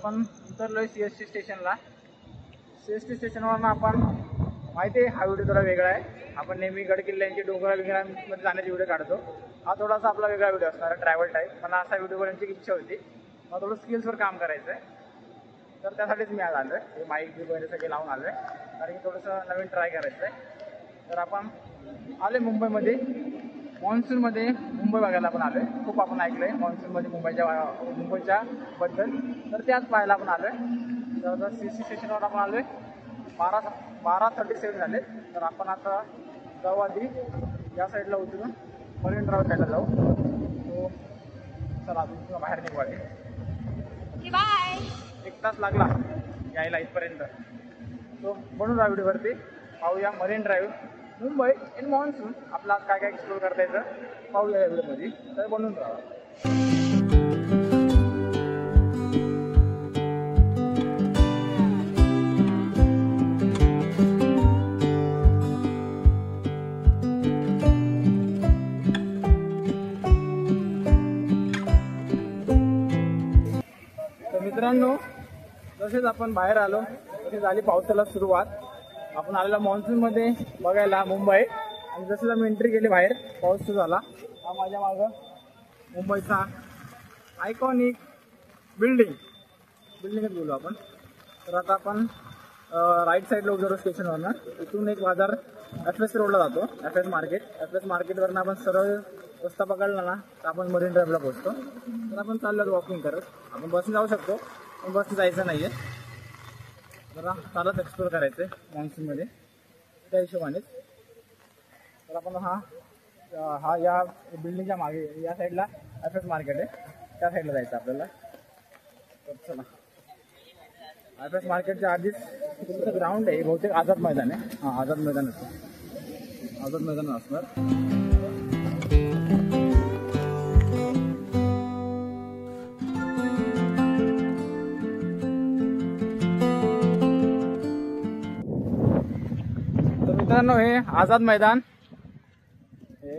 आपण उतरलोय CST स्टेशनला. CST स्टेशनवरून आपण माहिती आहे हा व्हिडिओ थोडा वेगळा आहे. आपण नेहमी गड किल्ल्यांची डोंगरा विंगरांमध्ये जाण्याचे व्हिडिओ काढतो. हा थोडासा आपला वेगळा व्हिडिओ असणार आहे, ट्रॅव्हल टाईप. मला असा व्हिडिओ करण्याची इच्छा होती. मला थोडं स्किल्सवर काम करायचं आहे, तर त्यासाठीच मी आज आलो आहे. हे माईक वगैरे सगळे लावून आलो आहे, कारण की थोडंसं नवीन ट्राय करायचं आहे. तर आपण आले मुंबईमध्ये, मॉन्सूनमध्ये मुंबई बघायला आपण आलो आहे. खूप आपण ऐकलं आहे मॉन्सूनमध्ये मुंबईच्या बद्दल, तर त्याच पाहायला आपण आलो आहे. तर आता CST स्टेशनवर आपण आलो आहे. 12:37 झाले. तर आपण आता जाऊ आधी या साईडला उतरून मरीन ड्राईव्ह साईडला जाऊ. तो चला अजून बाहेर निघू आले. बाय. 1 तास लागला यायला इथपर्यंत. तो बनून राहा व्हिडिओवरती. पाहूया marine drive Mumbai in monsoon. आपला काय काय एक्सप्लोर करता येतं पाहूया या व्हिडिओमध्ये. तर बनून राहा. मित्रांनो, तसेच आपण बाहेर आलो तशी झाली पावसाला सुरुवात. आपण आलेला मॉन्सूनमध्ये बघायला मुंबई, आणि जसं आम्ही एंट्री केली बाहेर पाऊस सुरू झाला. हा माझ्या मागं मुंबईचा आयकॉनिक बिल्डिंगच बोलू आपण. तर आता आपण राईट साईडला उतरलो स्टेशनवरनं. इथून एक बाजार FS रोडला जातो, FS मार्केटवरनं आपण सरळ रस्ता पकडला ना तर आपण मरीन ड्राईव्हला पोहोचतो. तर आपण चाललो वॉकिंग करत. आपण बसने जाऊ शकतो, पण बसने जायचं नाही आहे. जरा चालत एक्सप्लोर करायचं आहे मॉन्सूनमध्ये, त्या हिशोबानेच. तर आपण या बिल्डिंगच्या मागे या साईडला FS मार्केट आहे, त्या साईडला जायचं आपल्याला. तर चला. FS मार्केटच्या आधीच ग्राउंड आहे, बहुतेक आझाद मैदान आहे. हां, आझाद मैदान असणार. मित्रांनो, हे आझाद मैदान हे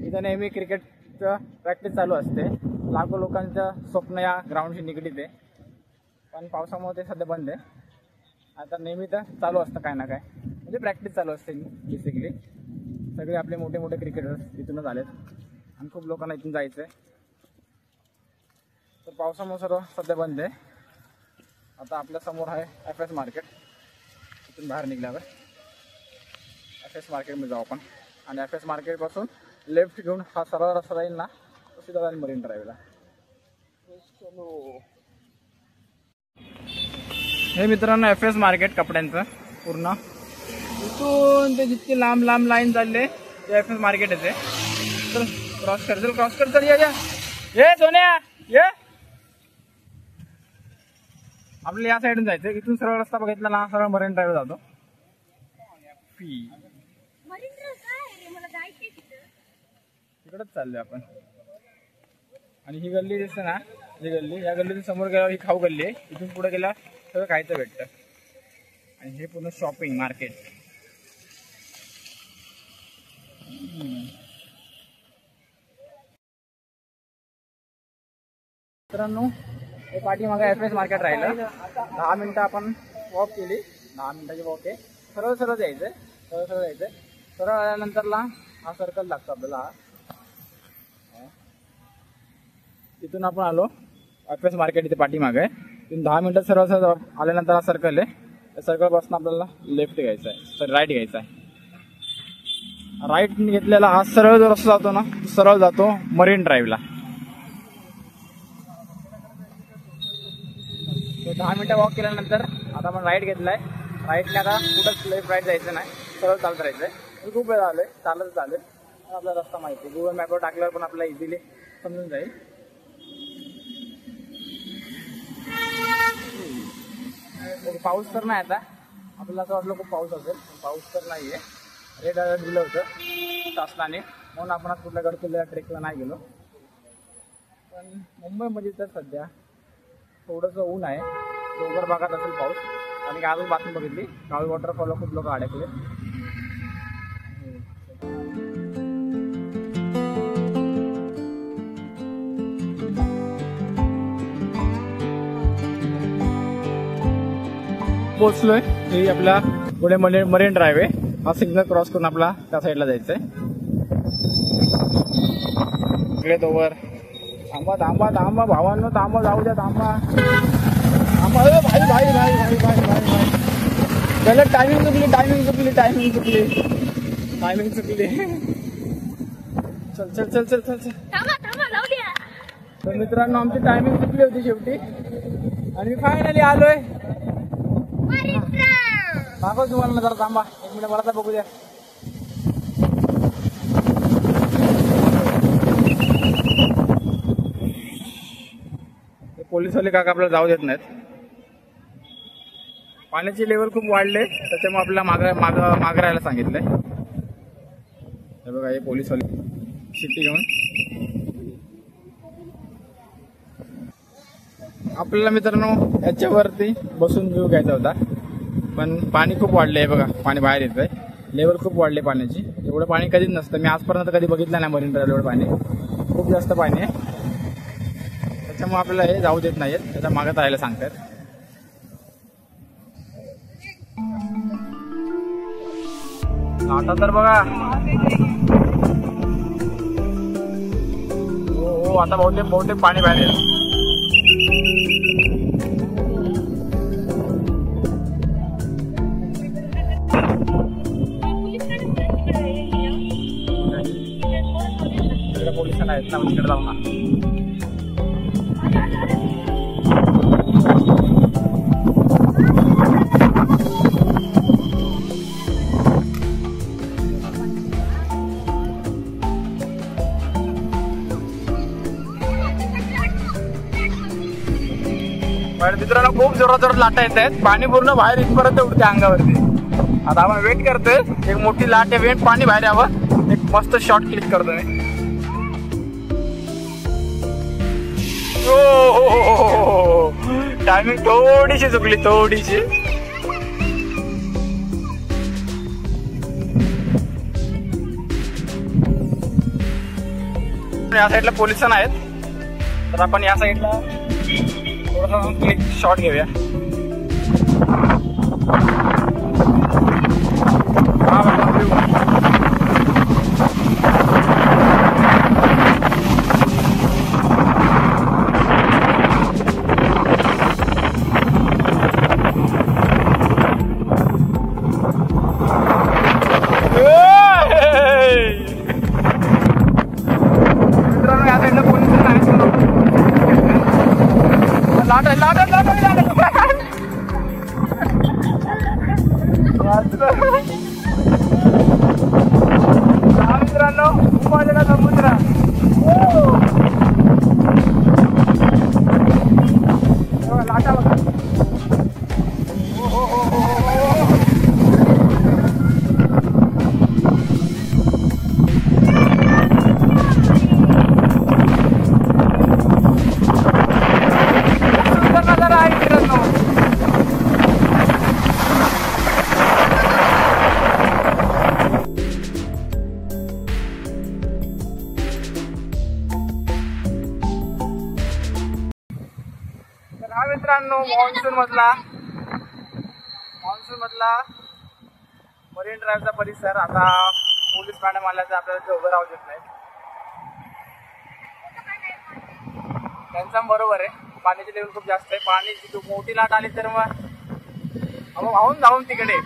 इथं नेहमी क्रिकेटचं प्रॅक्टिस चालू असते. लाखो लोकांचं स्वप्न या ग्राउंडशी निगडीत आहे, पण पावसामुळे ते सध्या बंद आहे. आता नेहमी तर चालू असतं काय ना काय, म्हणजे प्रॅक्टिस चालू असते बेसिकली. सगळे आपले मोठे मोठे क्रिकेटर्स इथूनच आलेत, आणि खूप लोकांना इथून जायचं आहे. तर पावसामुळे सर्व सध्या बंद आहे. आता आपल्या समोर आहे FS मार्केट. इथून बाहेर निघल्यावर FS मार्केटमध्ये जाऊ आपण, आणि FS मार्केटपासून लेफ्ट घेऊन हा सरळ रस्ता जाईल ना, तो सीधा जाईल मरीन ड्राईव्हला. हे मित्रांनो FS मार्केट कपड्यांचं पूर्ण. इथून ते जितकी लांब लाईन चालले ते FS मार्केट येते. तर क्रॉस कर चल ये सोन्या ये. आपल्याला या साईडून जायचं. इथून सरळ रस्ता बघितला ना, सरळ मरीन ड्राईव्हला जातो. तिकडच चाललोय आपण. आणि ही गल्ली दिसते ना, ही गल्ली, या गल्लीतून समोर गेल्यावर ही खाऊ गल्ली आहे. इथून पुढे गेला सगळं खायचं भेटतं. आणि हे पूर्ण शॉपिंग मार्केट. मित्रांनो, हे पाठीमागे FS मार्केट राहिलं. 10 मिनिटं आपण वॉक केली. 10 मिनिटाची वॉक आहे. सरळ जायचंय. सरळ आल्यानंतरला हा सर्कल लागतो आपल्याला. तिथून आपण आलो FS मार्केट इथे पाठीमागे आहे. तिथून 10 मिनिटं सरळ आल्यानंतर हा सर्कल आहे. त्या सर्कल पासून आपल्याला लेफ्ट घ्यायचा आहे, सॉरी राईट घ्यायचा आहे. राईट घेतलेला हा सरळ जो रस्ता जातो ना, सरळ जातो मरीन ड्राईव्हला. 10 मिनिटं वॉक केल्यानंतर आता आपण राईट घेतलाय. राईटने आता कुठंच लेफ्ट राईट जायचं नाही, सरळ चालत राहायचंय. खूप वेळ आलोय, चालत आपला रस्ता माहिती आहे. गुगल मॅपवर टाकल्यावर पण आपल्याला इझिली समजून जाईल. पाऊस तर नाही आता. आपल्याला असं वाटलं खूप पाऊस असेल, पाऊस तर नाही आहे. रेड अलर्ट दिलं होतं शासनाने, म्हणून आपण आज कुठल्या गड किल्ल्याला ट्रेकला नाही गेलो. पण मुंबईमध्ये तर सध्या थोडंसं ऊन आहे. डोंगर भागात असेल पाऊस. आणि अजून बातमी बघितली, काळू वॉटरफॉलला खूप लोक अडकले. पोहोचलोय. ही आपला पुढे मरीन ड्राईव्ह आहे. हा सिग्नल क्रॉस करून आपला त्या साईडला जायचंय. ओव्हर. थांबा थांबा थांबा भावांनो, थांबा, जाऊ द्या, थांबा थांबा. भाई भाई भाई भाई भाई भाई भाई पहिले टायमिंग चुकली. चल चल चल चल चल चल. तर मित्रांनो, आमची टायमिंग चुकली होती शेवटी आणि मी फायनली आलोय. दाखव तुम्हाला ना, जरा थांबा 1 मिनिट, मला तर बघू द्या. पोलिसवाले काका आपल्याला जाऊ देत नाहीत. पाण्याची लेवल खूप वाढले, त्याच्यामुळे आपल्याला माग राहायला सांगितलंय. हे बघा, हे पोलिसवाले शिट्टी घेऊन. आपल्याला मित्रांनो याच्यावरती बसून व्ह्यू घ्यायचा होता, पण पाणी खूप वाढले. आहे बघा, पाणी बाहेर येतंय. लेवल खूप वाढले पाण्याची. एवढं पाणी कधीच नसतं. मी आजपर्यंत कधी बघितलं नाही मरीन ड्राईव्ह एवढं पाणी. खूप जास्त पाणी आहे, त्याच्यामुळे आपल्याला हे जाऊ देत नाहीत. त्याच्या मागत राहायला सांगतात. आता तर बघा, हो आता बहुतेक पाणी बाहेर येईल. पोलिसांना आहेत ना, तिकडे जाऊ ना. मित्रांनो, खूप जोरात लाटा येत आहेत. पाणी पूर्ण बाहेर इथपर्यंत उडते अंगावरती. आता आपण वेट करतोय, एक मोठी लाट आहे, पाणी बाहेर यावं. एक मस्त शॉट क्लिक करतोय. टायमिंग थोडीशी चुकली, थोडीशी. या साईडला पोलिस आहेत, तर आपण या साईडला थोडासा क्लिक शॉट घेऊया. मित्रांनो, या साईडला पोलिस आहेत. मित्रांनो, उपायला समुद्र. लाटा बघा. नजारा आहे मित्रांनो. मित्रांनो, मान्सून मधला मरीन ड्राईव्हचा परिसर. आता पोलीस मॅडम आल्याचं आपल्याला उभं राहू देत नाही. त्यांचा बरोबर आहे, पाण्याची लेवल खूप जास्त आहे. पाण्याची मोठी लाट आली तर मग वाहून जाऊन तिकडे.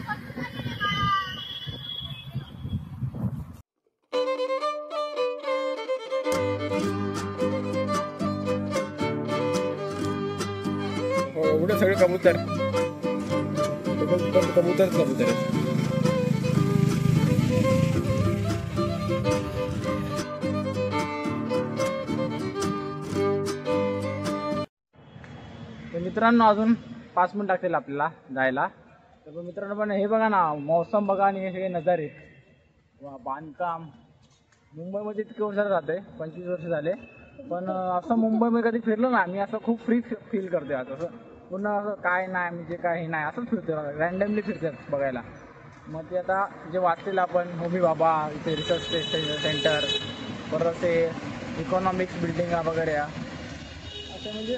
एवढे सगळे कबूतर मित्रांनो, अजून 5 मिनिट लागतील आपल्याला जायला. तर मित्रांनो, पण हे बघा ना, मौसम बघा आणि हे सगळे नजारे. बांधकाम मुंबईमध्ये इतके वर्ष राहते, 25 वर्ष झाले, पण असं मुंबईमध्ये कधी फिरलो ना मी, असं खूप फ्री फील करते. आता असं पुन्हा असं काय नाही, म्हणजे काही नाही, असंच फिरते, रँडमली फिरतात बघायला. मग ते आता जे वाचलेलं आपण, होमी भाभा इथे रिसर्च सेंटर, परत ते इकॉनॉमिक्स बिल्डिंग वगैरे, असं म्हणजे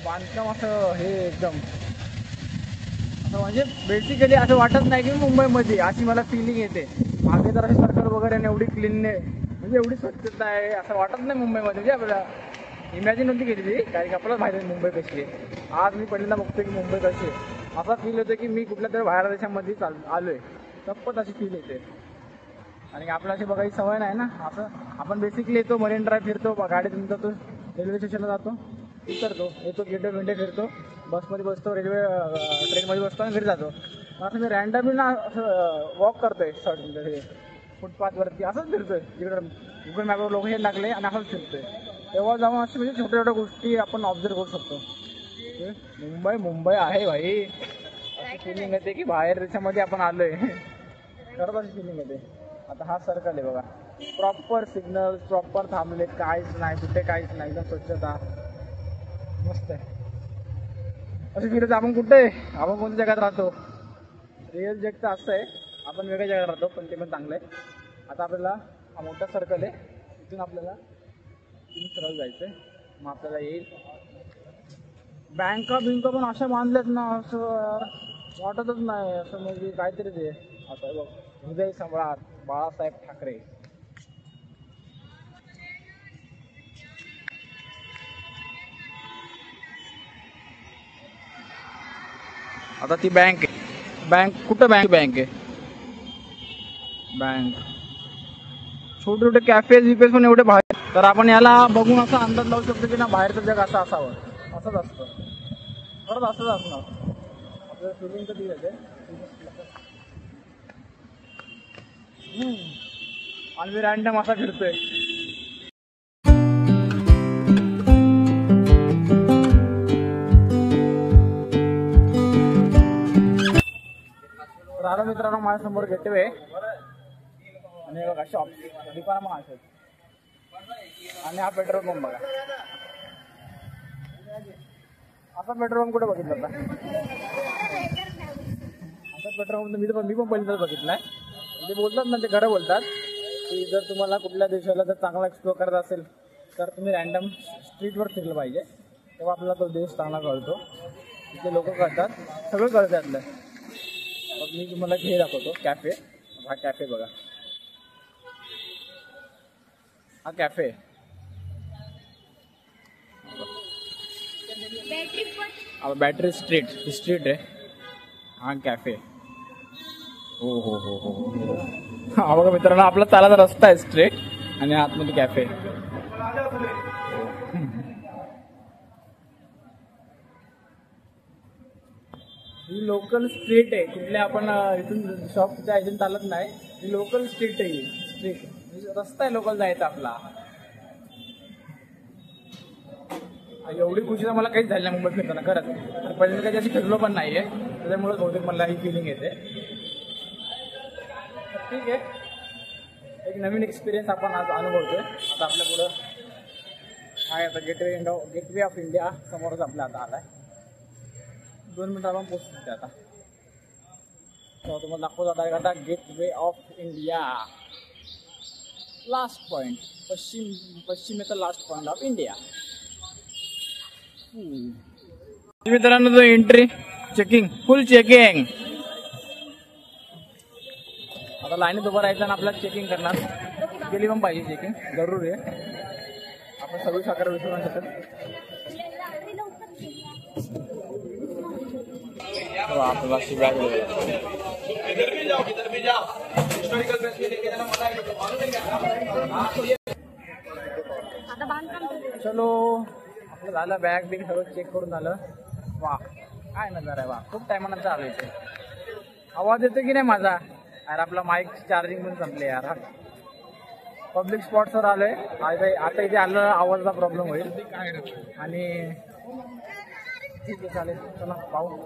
बांधकाम असं हे एकदम म्हणजे बेसिकली असं वाटत नाही की मुंबईमध्ये अशी मला फिलिंग येते. मागे तर असे सर्कल वगैरे आणि एवढी क्लीन म्हणजे एवढी स्वच्छता आहे असं वाटत नाही मुंबईमध्ये. म्हणजे आपल्याला इमॅजिन नव्हती केली ती, कारण की आपल्याला माहिती आहे मुंबई कशी आहे. आज मी पहिल्यांदा बघतोय की मुंबई कशी आहे. असा फील होतं की मी कुठल्या तरी बाहेर देशामध्ये आलो आहे, तप्पत अशी फील येते. आणि आपल्याला अशी बघायची सवय नाही ना. असं आपण बेसिकली येतो, मरीन ड्राईव्ह फिरतो, गाडीतून जातो, रेल्वे स्टेशनला जातो, उतरतो, येतो, गेटो घंटे फिरतो, बसमध्ये बसतो, ट्रेनमध्ये बसतो आणि घरी जातो. असं मी रँडमली ना असं वॉक करतोय फुटपाथवरती, असंच फिरतोय. जिकडं गुगल मॅपवर लोकेशन टाकले आणि असंच फिरतोय. तेव्हा जाऊन अशी म्हणजे छोट्या छोट्या गोष्टी आपण ऑब्झर्व करू शकतो. मुंबई आहे भाई. अशी फिलिंग येते की बाहेर देशामध्ये आपण आलोय. खरंच अशी फिलिंग येते. आता हा सर्कल आहे बघा, प्रॉपर सिग्नल, प्रॉपर थांबले, काहीच नाही, कुठे काहीच नाही, एकदम स्वच्छता मस्त आहे. असं फिरत आपण कुठे, आपण कोणत्या जगात राहतो. रिअल जग तर असं आहे, आपण वेगळ्या जगात राहतो, पण ते पण चांगलं आहे. आता आपल्याला हा मोठा सर्कल आहे, इथून आपल्याला सरळ जायचंय. मग आपल्याला येईल बँका पण अशा बांधल्यात ना, असं वाटतच नाही. असं म्हणजे काहीतरी ते आता बघ, हृदय सम्राट बाळासाहेब ठाकरे. आता ती बँक आहे. कुठं बँक आहे. बँक छोटे छोटे कॅफेज विफेज पण एवढे बाहेर. तर आपण याला बघून असा अंदाज लावू शकतो की ना बाहेरचं जग असं असावं. असंच असतं, खरंच असंच असणार. आपल्याला फिलिंग तर ती येते. आणि मी रँडम असा फिरतोय. राधा मित्रांनो, माझ्यासमोर गेटवे आणि बघा शॉप, दुकान पण असेल. आणि हा पेट्रोल पंप बघा. असा पेट्रोल पंप कुठे बघितला होता. असा पेट्रोल पंप मी पण पहिल्यांदाच बघितलाय. ते बोलतात ना, ते खरं बोलतात की जर तुम्हाला कुठल्या देशाला जर चांगला एक्सप्लोर करायचा असेल तर तुम्ही रँडम स्ट्रीटवर फिरलं पाहिजे, तेव्हा आपल्याला तो देश चांगला कळतो. तिथे लोक कळतात, सगळं कळतं त्यातलं. मग मी तुम्हाला हे दाखवतो कॅफे. हा कॅफे बघा, हा कॅफे. बॅटरी स्ट्रीट आहे हा कॅफे. हो हो हो हो. हा बघा मित्रांनो, आपला चालायचा रस्ता आहे स्ट्रेट आणि आतमध्ये कॅफे. ही लोकल स्ट्रीट आहे. कुठल्या आपण इथून शॉपच्या इथून चालत नाही. ही लोकल स्ट्रीट आहे. स्ट्रीट रस्ता आहे लोकल जायचा आपला. एवढी खुशी तर मला काहीच झाली नाही मुंबईत फिरताना खरंच. पहिल्यांदा काही अशी फिरलो पण नाहीये, त्याच्यामुळे बहुतेक मला ही फिलिंग येते. ठीक आहे, एक नवीन एक्सपिरियन्स आपण आज अनुभवतोय. आता आपल्या पुढं आहे आता गेटवे ऑफ इंडिया समोरच आपल्या आता आलाय. 2 मिनिटं आपण पोहोचतो आता. तेव्हा तुम्हाला दाखवतो आता gateway of India, last point, पश्चिमेचा लास्ट पॉइंट ऑफ इंडिया. मित्रांनो, तो एंट्री चेकिंग, फुल चेकिंग. आता लाईनीत उभं राहायचं आणि आपल्याला चेकिंग करणार. केली पण पाहिजे चेकिंग, जरूरी आहे. आपण सगळी साखर विसरू नाही शकत. आपला शिवाय चलो, आपलं झालं बॅग बिग सगळं चेक करून झालं. वा काय नजारा आहे, वा खूप टायमानंतर आलो इथे. आवाज येतो की नाही माझा यार. आपला माईक चार्जिंग पण संपले यार. पब्लिक स्पॉट्सवर आलोय आता इथे आलं आवाजाचा प्रॉब्लेम होईल. आणि ठीक आहे, चालेल, चला पाहू.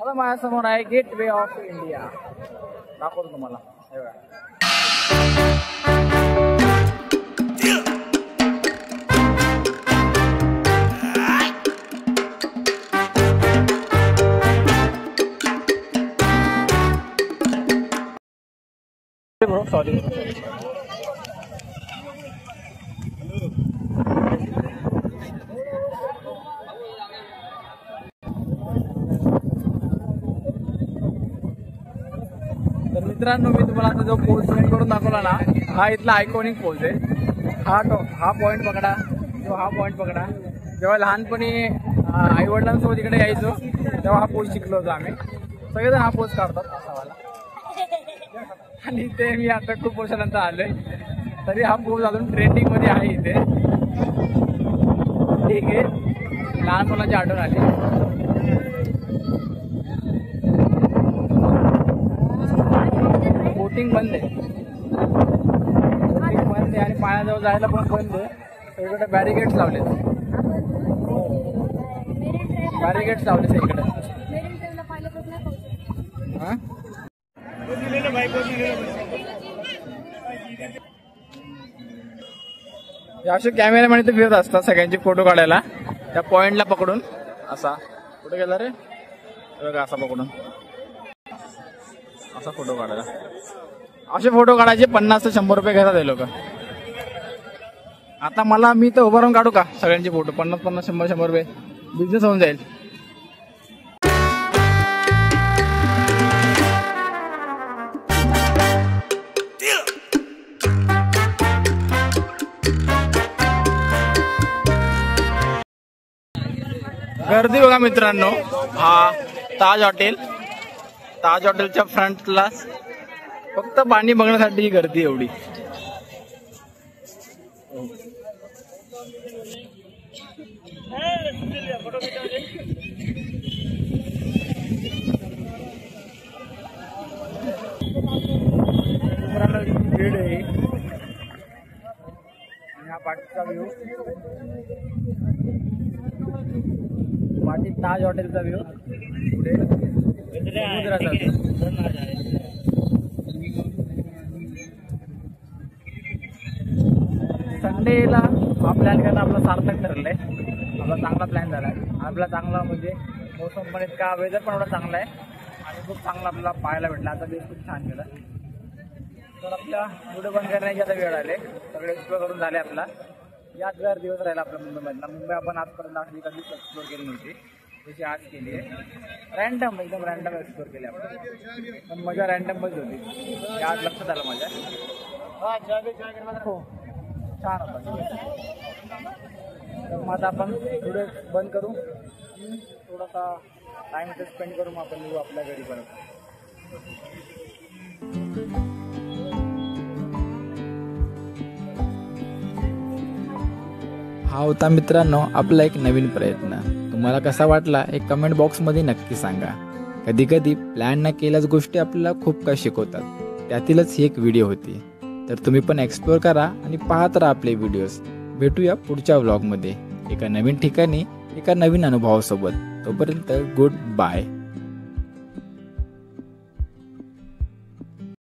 आता माझ्यासमोर आहे गेटवे ऑफ इंडिया, दाखवतो तुम्हाला. सॉरी. मित्रांनो, मी तुम्हाला आता जो पोज सेंड करून दाखवला ना, हा इथला आयकॉनिक पोज आहे. हा पॉइंट पकडा, हा पॉइंट पकडा. जेव्हा लहानपणी आई वडिलांसोबत इकडे यायचो तेव्हा हा पोज शिकलो होतो आम्ही. सगळेजण हा पोज काढतात असा वाला. आणि ते मी आता खूप वर्षानंतर आलोय, तरी हा पोज अजून ट्रेंडिंग मध्ये आहे इथे. ठीक आहे, लहान मुलांची आठवण आली. बोटिंग बंद आहे, बोटिंग बंद आहे आणि पाण्याजवळ जायला पण बंद आहे. सगळीकडे बॅरिकेड्स लावलेत, बॅरिकेड्स लावले सगळीकडे. हा असे कॅमेरामॅन इथे फिरत असतात सगळ्यांचे फोटो काढायला. त्या पॉइंटला पकडून असा, कुठे गेला रे बघा, असा पकडून असा फोटो काढायला. असे फोटो काढायचे 50 ते 100 रुपये घेतात हे लोक. आता मी तर उभं राहून काढू का सगळ्यांचे फोटो? 50, 100 रुपये बिझनेस होऊन जाईल. गर्दी बघा मित्रांनो, हा ताज हॉटेलच्या फ्रंटला फक्त पाणी बघण्यासाठी गर्दी एवढी. भीड आहे. आणि हा पाठीचा व्ह्यू, पाठी ताज हॉटेलचा व्ह्यू. पुढे संडेला हा प्लॅन करणं आपला सार्थक ठरलंय. आपला चांगला प्लॅन झालाय. आपला चांगला म्हणजे मोसम पण इतका, वेदर पण एवढा चांगला आहे आणि खूप चांगला आपल्याला पाहायला भेटला. आता दिवस खूप छान गेला. तर आपल्या व्हिडिओ बंद करण्याची आता वेळ आले. सगळे एक्सप्लोर करून झाले. आपला यादगार दिवस राहिला आपल्या मुंबईमधला. मुंबई आपण आजपर्यंत आपली कधीच एक्सप्लोर केली नव्हती, जशी आज केली आहे. रँडम, एकदम रँडम एक्सप्लोर केली आपण, पण मजा रँडमच होती. आज लक्षात आलं माझ्या. हो, छान होता. तर मग आता आपण व्हिडिओ बंद करू, थोडासा टाइम इथे स्पेंड करू, मग आपण येऊ आपल्या घरी परत. हा होता मित्रांनो आपला एक नवीन प्रयत्न. तुम्हाला कसा वाटला एक कमेंट बॉक्समध्ये नक्की सांगा. कधी कधी प्लॅन न केल्याच गोष्टी आपल्याला खूप काही शिकवतात. त्यातीलच ही एक व्हिडिओ होती. तर तुम्ही पण एक्सप्लोर करा आणि पाहत राहा आपले व्हिडिओज. भेटूया पुढच्या व्लॉगमध्ये एका नवीन ठिकाणी, एका नवीन अनुभवासोबत. तोपर्यंत गुड बाय.